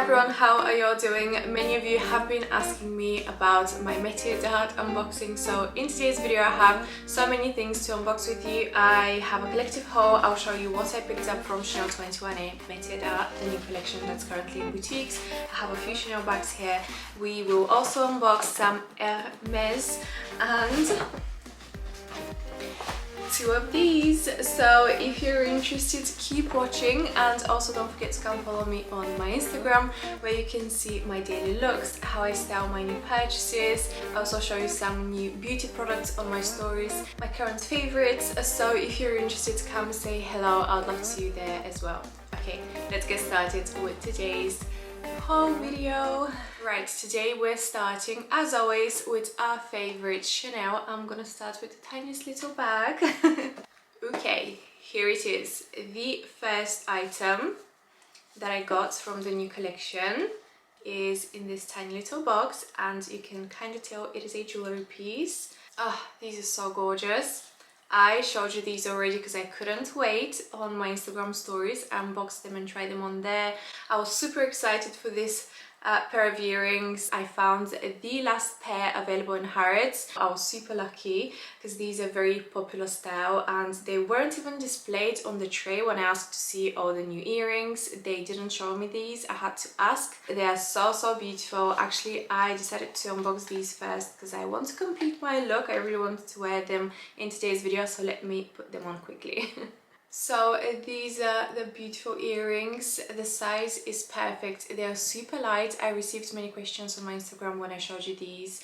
everyone, how are y'all doing? Many of you have been asking me about my Metiers unboxing, so in today's video I have so many things to unbox with you. I have a collective haul. I'll show you what I picked up from Chanel 21A Metiers, the new collection that's currently in boutiques. I have a few Chanel bags here. We will also unbox some Hermes and two of these. So if you're interested, keep watching, and also don't forget to come follow me on my Instagram, where you can see my daily looks, how I style my new purchases. I also show you some new beauty products on my stories, my current favorites. So if you're interested, come say hello. I'd love to see you there as well. Okay, let's get started with today's haul video. Right, today we're starting as always with our favorite Chanel. I'm gonna start with the tiniest little bag. Okay, here it is. The first item that I got from the new collection is in this tiny little box, and you can kind of tell it is a jewelry piece. These are so gorgeous. I showed you these already because I couldn't wait on my Instagram stories. I unboxed them and tried them on there. I was super excited for this pair of earrings. I found the last pair available in Harrods. I was super lucky because these are very popular style, and they weren't even displayed on the tray when I asked to see all the new earrings. They didn't show me these. I had to ask. They are so beautiful. Actually, I decided to unbox these first because I want to complete my look. I really wanted to wear them in today's video, so let me put them on quickly. So these are the beautiful earrings. The size is perfect. They are super light. I received many questions on my Instagram when I showed you these.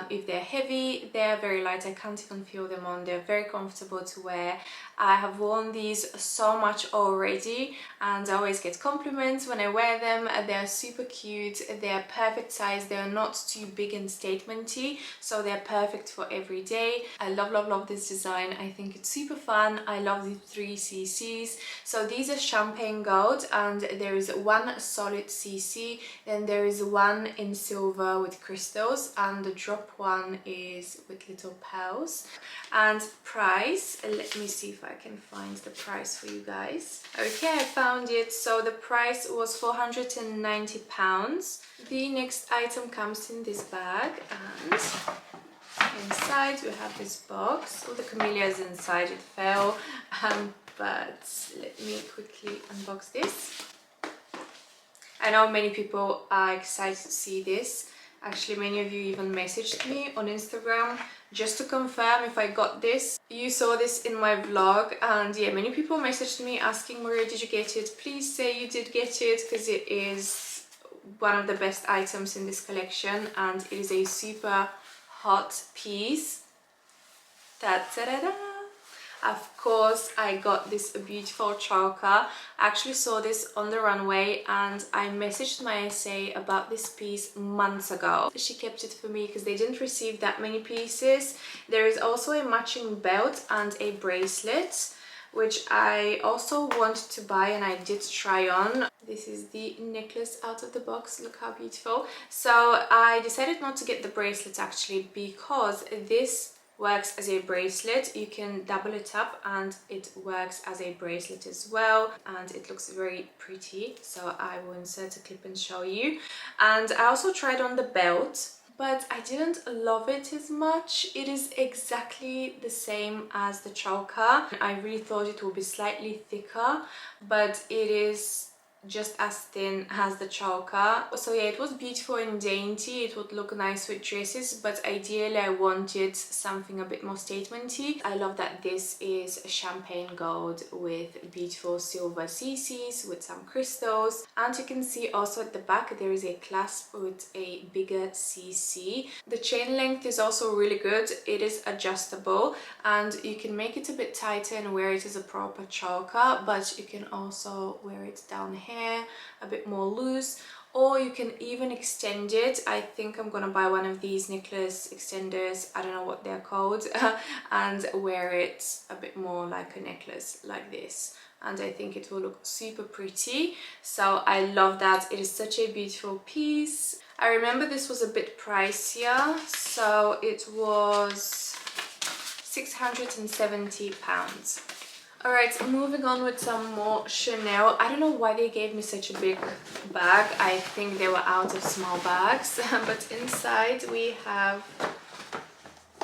If they're heavy, they're very light. I can't even feel them on. They're very comfortable to wear. I have worn these so much already, and I always get compliments when I wear them. They're super cute. They're perfect size. They're not too big and statementy, so they're perfect for every day. I love this design. I think it's super fun. I love the 3CCs. So these are champagne gold, and there is one solid CC, then there is one in silver with crystals, and the drop one is with little pearls. And price, let me see if I can find the price for you guys. Okay, I found it. So the price was £490. The next item comes in this bag, and inside we have this box. All the camellias inside, it fell, but let me quickly unbox this. I know many people are excited to see this. Actually, many of you even messaged me on Instagram just to confirm if I got this. You saw this in my vlog, and yeah, many people messaged me asking, Maria, did you get it? Please say you did get it, because it is one of the best items in this collection, and it is a super hot piece. Ta-da-da-da! Of course, I got this beautiful choker. I actually saw this on the runway, and I messaged my SA about this piece months ago. She kept it for me because they didn't receive that many pieces. There is also a matching belt and a bracelet, which I also wanted to buy, and I did try on. This is the necklace out of the box. Look how beautiful. So I decided not to get the bracelet actually, because this works as a bracelet. You can double it up and it works as a bracelet as well, and it looks very pretty. So I will insert a clip and show you. And I also tried on the belt, but I didn't love it as much. It is exactly the same as the choker. I really thought it would be slightly thicker, but it is just as thin as the choker. So yeah, it was beautiful and dainty. It would look nice with dresses, but ideally I wanted something a bit more statementy. I love that this is champagne gold with beautiful silver CCs with some crystals, and you can see also at the back there is a clasp with a bigger CC. The chain length is also really good. It is adjustable, and you can make it a bit tighter and wear it as a proper choker, but you can also wear it down here a bit more loose, or you can even extend it. I think I'm gonna buy one of these necklace extenders, I don't know what they're called, and wear it a bit more like a necklace like this, and I think it will look super pretty. So I love that. It is such a beautiful piece. I remember this was a bit pricier, so it was £670. Alright, so moving on with some more Chanel. I don't know why they gave me such a big bag. I think they were out of small bags. But inside we have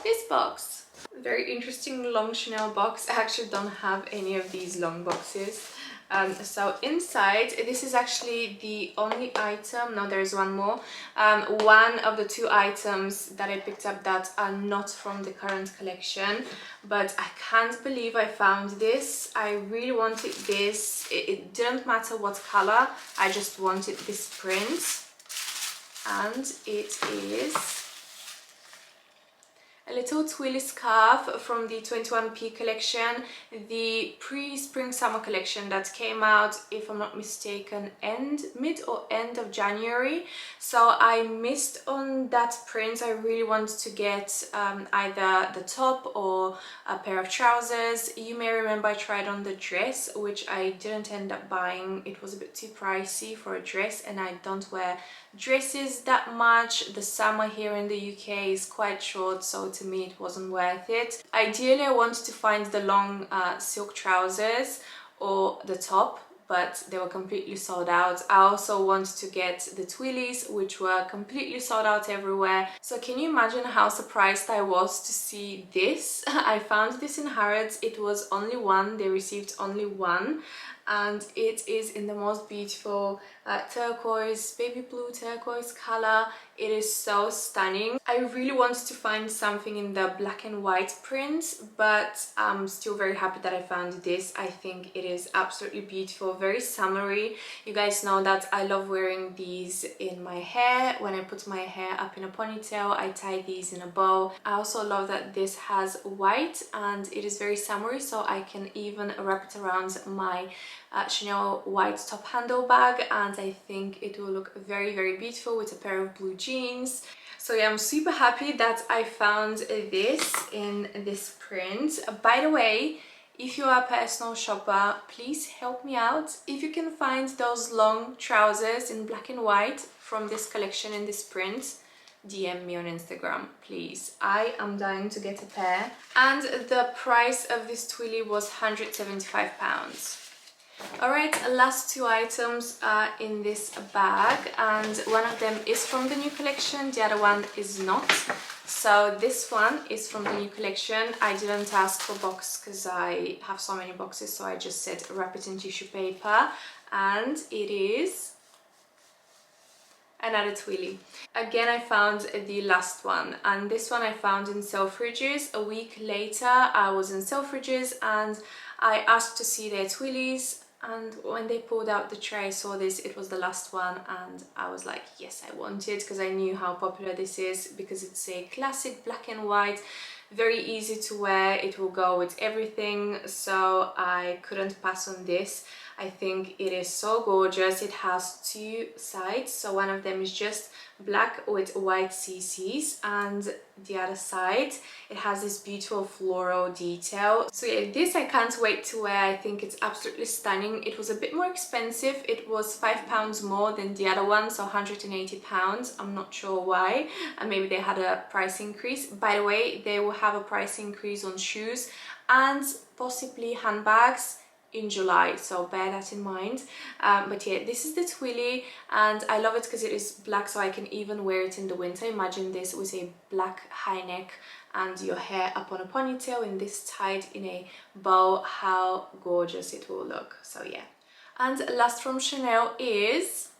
this box. Very interesting long Chanel box. I actually don't have any of these long boxes. So inside, this is actually the only item, no, there's one more, one of the two items that I picked up that are not from the current collection, but I can't believe I found this. I really wanted this. It didn't matter what color, I just wanted this print, and it is a little twilly scarf from the 21p collection, the pre-spring summer collection that came out, if I'm not mistaken, mid or end of January. So I missed on that print. I really wanted to get either the top or a pair of trousers. You may remember I tried on the dress, which I didn't end up buying. It was a bit too pricey for a dress, and I don't wear dresses that much. The summer here in the UK is quite short, so to me it wasn't worth it. Ideally I wanted to find the long silk trousers or the top, but they were completely sold out. I also wanted to get the twillies, which were completely sold out everywhere. So can you imagine how surprised I was to see this? I found this in Harrods. It was only one, they received only one, and it is in the most beautiful turquoise, baby blue turquoise color. It is so stunning. I really wanted to find something in the black and white print, but I'm still very happy that I found this. I think it is absolutely beautiful, very summery. You guys know that I love wearing these in my hair. When I put my hair up in a ponytail, I tie these in a bow. I also love that this has white and it is very summery, so I can even wrap it around my Chanel white top handle bag, and I think it will look very, very beautiful with a pair of blue jeans. So yeah, I'm super happy that I found this in this print. By the way, if you are a personal shopper, please help me out. If you can find those long trousers in black and white from this collection in this print, DM me on Instagram, please. I am dying to get a pair. And the price of this twilly was £175. Alright, last two items are in this bag, and one of them is from the new collection, the other one is not. So this one is from the new collection. I didn't ask for box because I have so many boxes, so I just said wrap it in tissue paper, and it is another twilly. Again, I found the last one, and this one I found in Selfridges. A week later I was in Selfridges and I asked to see their twillies, and when they pulled out the tray I saw this. It was the last one, and I was like, yes, I want it, because I knew how popular this is, because it's a classic black and white, very easy to wear, it will go with everything, so I couldn't pass on this. I think it is so gorgeous. It has two sides, so one of them is just black with white CCs, and the other side it has this beautiful floral detail. So yeah, this I can't wait to wear. I think it's absolutely stunning. It was a bit more expensive. It was £5 more than the other one, so £180. I'm not sure why, and maybe they had a price increase. By the way, they will have a price increase on shoes and possibly handbags in July, so bear that in mind. But yeah, this is the twilly, and I love it because it is black, so I can even wear it in the winter. Imagine this with a black high neck and your hair up on a ponytail, and this tied in a bow. How gorgeous it will look. So yeah. And last from Chanel is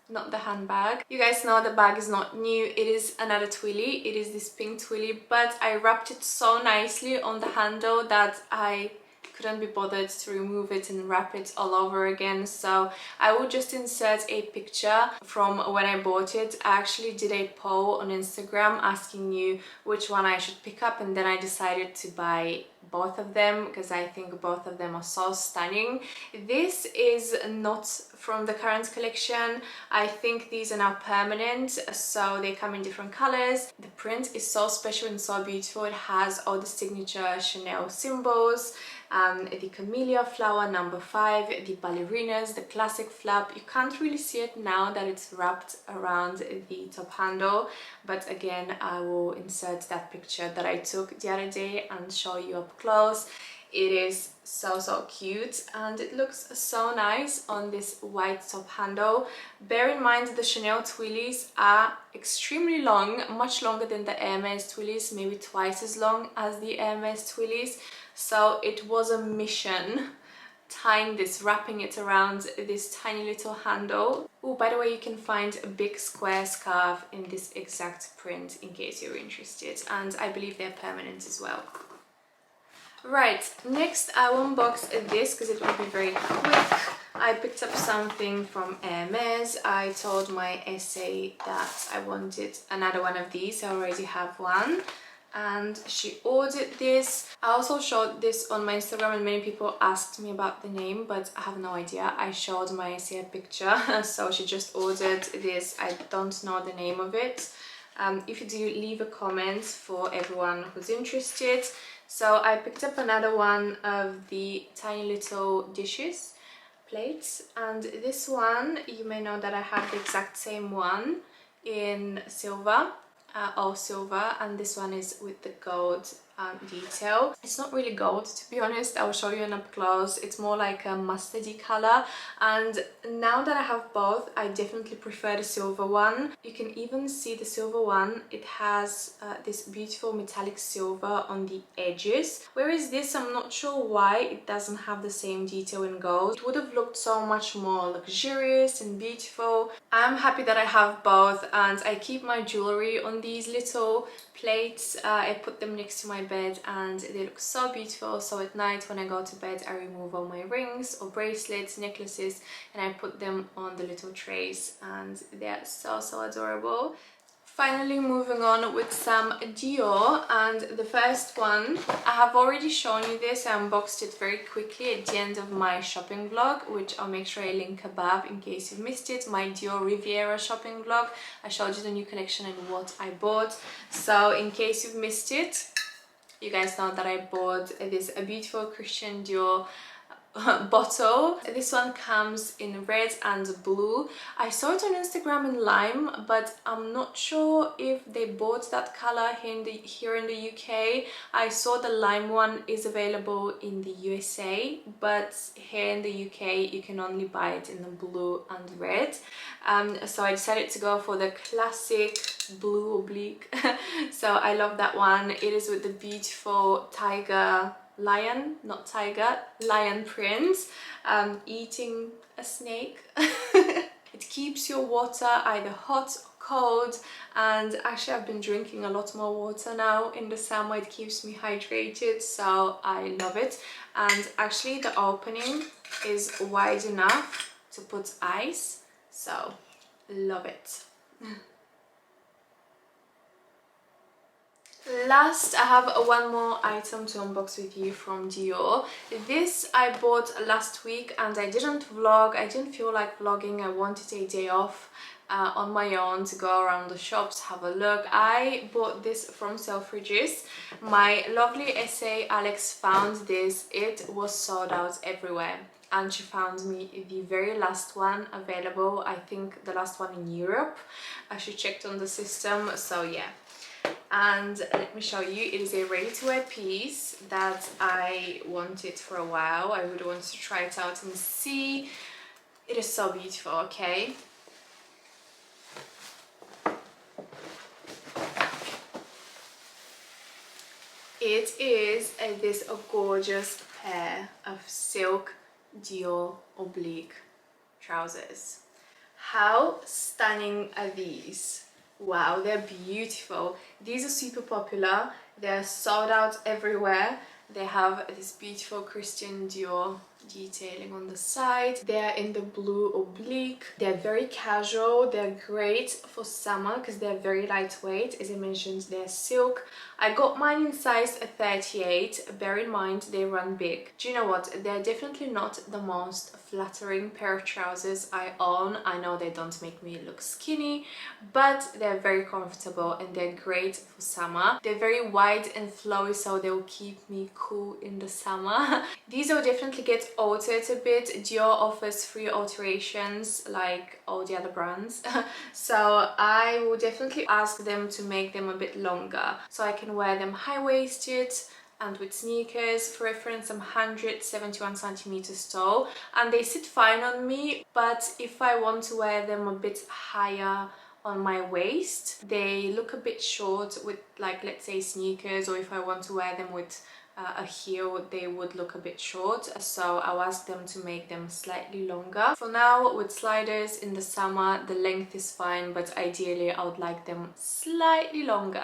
not the handbag. You guys know the bag is not new. It is another twilly. It is this pink twilly, but I wrapped it so nicely on the handle that I couldn't be bothered to remove it and wrap it all over again, so I will just insert a picture from when I bought it. I actually did a poll on Instagram asking you which one I should pick up, and then I decided to buy both of them because I think both of them are so stunning. This is not from the current collection. I think these are now permanent, so they come in different colors. The print is so special and so beautiful. It has all the signature Chanel symbols, the camellia flower number 5, the ballerinas, the classic flap. You can't really see it now that it's wrapped around the top handle, but again I will insert that picture that I took the other day and show you up close. It is so cute and it looks so nice on this white top handle. Bear in mind the Chanel twillies are extremely long, much longer than the Hermes twillies, maybe twice as long as the Hermes twillies. So it was a mission tying this, wrapping it around this tiny little handle. Oh, by the way, you can find a big square scarf in this exact print in case you're interested, and I believe they're permanent as well. Right, next I will unbox this because it will be very quick. I picked up something from Hermes. I told my essay that I wanted another one of these. I already have one and she ordered this. I also showed this on my Instagram and many people asked me about the name, but I have no idea. I showed my essay a picture, so she just ordered this. I don't know the name of it. If you do, leave a comment for everyone who's interested. So I picked up another one of the tiny little dishes, plates, and this one, you may know that I have the exact same one in silver, all silver, and this one is with the gold detail. It's not really gold, to be honest. I'll show you an up close. It's more like a mustardy color, and now that I have both, I definitely prefer the silver one. You can even see the silver one, it has this beautiful metallic silver on the edges, whereas this, I'm not sure why it doesn't have the same detail in gold. It would have looked so much more luxurious and beautiful. I'm happy that I have both, and I keep my jewelry on these little plates. I put them next to my bed and they look so beautiful. So at night when I go to bed, I remove all my rings or bracelets, necklaces, and I put them on the little trays, and they're so adorable. Finally, moving on with some Dior, and the first one, I have already shown you this. I unboxed it very quickly at the end of my shopping vlog, which I'll make sure I link above in case you missed it. My Dior Riviera shopping vlog. I showed you the new collection and what I bought. So in case you've missed it, you guys know that I bought this beautiful Christian Dior bottle. This one comes in red and blue. I saw it on Instagram in lime, but I'm not sure if they bought that color here in the UK. I saw the lime one is available in the USA, but here in the UK you can only buy it in the blue and red. So I decided to go for the classic blue oblique. So I love that one. It is with the beautiful lion print, eating a snake. It keeps your water either hot or cold, and actually I've been drinking a lot more water now in the summer. It keeps me hydrated, so I love it. And actually the opening is wide enough to put ice, so love it. Last, I have one more item to unbox with you from Dior. This I bought last week and I didn't vlog. I didn't feel like vlogging. I wanted a day off on my own to go around the shops, have a look. I bought this from Selfridges. My lovely essay Alex found this. It was sold out everywhere, and she found me the very last one available. I think the last one in Europe. She checked on the system, so yeah. And let me show you, it is a ready-to-wear piece that I wanted for a while. I really wanted to try it out and see. It is so beautiful, okay? It is this gorgeous pair of silk Dior oblique trousers. How stunning are these? Wow, they're beautiful. These are super popular. They're sold out everywhere. They have this beautiful Christian Dior detailing on the side. They're in the blue oblique. They're very casual. They're great for summer because they're very lightweight. As I mentioned, they're silk. I got mine in size 38. Bear in mind, they run big. Do you know what? They're definitely not the most flattering pair of trousers I own. I know they don't make me look skinny, but they're very comfortable and they're great for summer. They're very wide and flowy, so they'll keep me cool in the summer. These will definitely get altered a bit. Dior offers free alterations like all the other brands. So I will definitely ask them to make them a bit longer so I can wear them high-waisted, and with sneakers. For reference, I'm 171 centimeters tall and they sit fine on me, but if I want to wear them a bit higher on my waist, they look a bit short with, like, let's say sneakers, or if I want to wear them with a heel, they would look a bit short, so I'll ask them to make them slightly longer. For now, with sliders in the summer, the length is fine, but ideally I would like them slightly longer.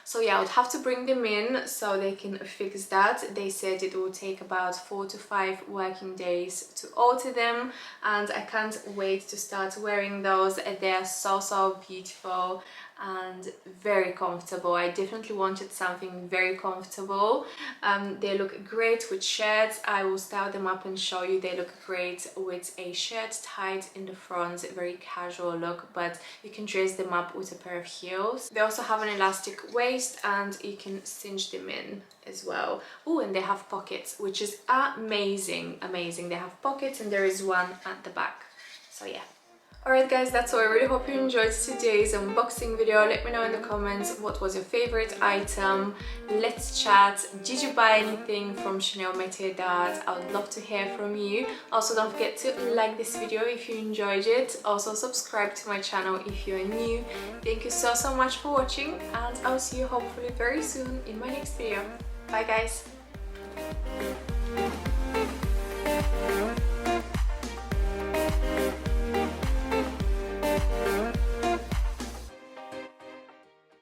So yeah, I would have to bring them in so they can fix that. They said it will take about 4 to 5 working days to alter them, and I can't wait to start wearing those. They are so beautiful and very comfortable. I definitely wanted something very comfortable. They look great with shirts. I will style them up and show you. They look great with a shirt tied in the front, very casual look, but you can dress them up with a pair of heels. They also have an elastic waist and you can cinch them in as well. Oh, and they have pockets, which is amazing. They have pockets and there is one at the back. So yeah. Alright guys, that's all. I really hope you enjoyed today's unboxing video. Let me know in the comments what was your favorite item. Let's chat. Did you buy anything from Chanel Metiers d'Art? I would love to hear from you. Also, don't forget to like this video if you enjoyed it. Also, subscribe to my channel if you're new. Thank you so much for watching, and I'll see you hopefully very soon in my next video. Bye guys!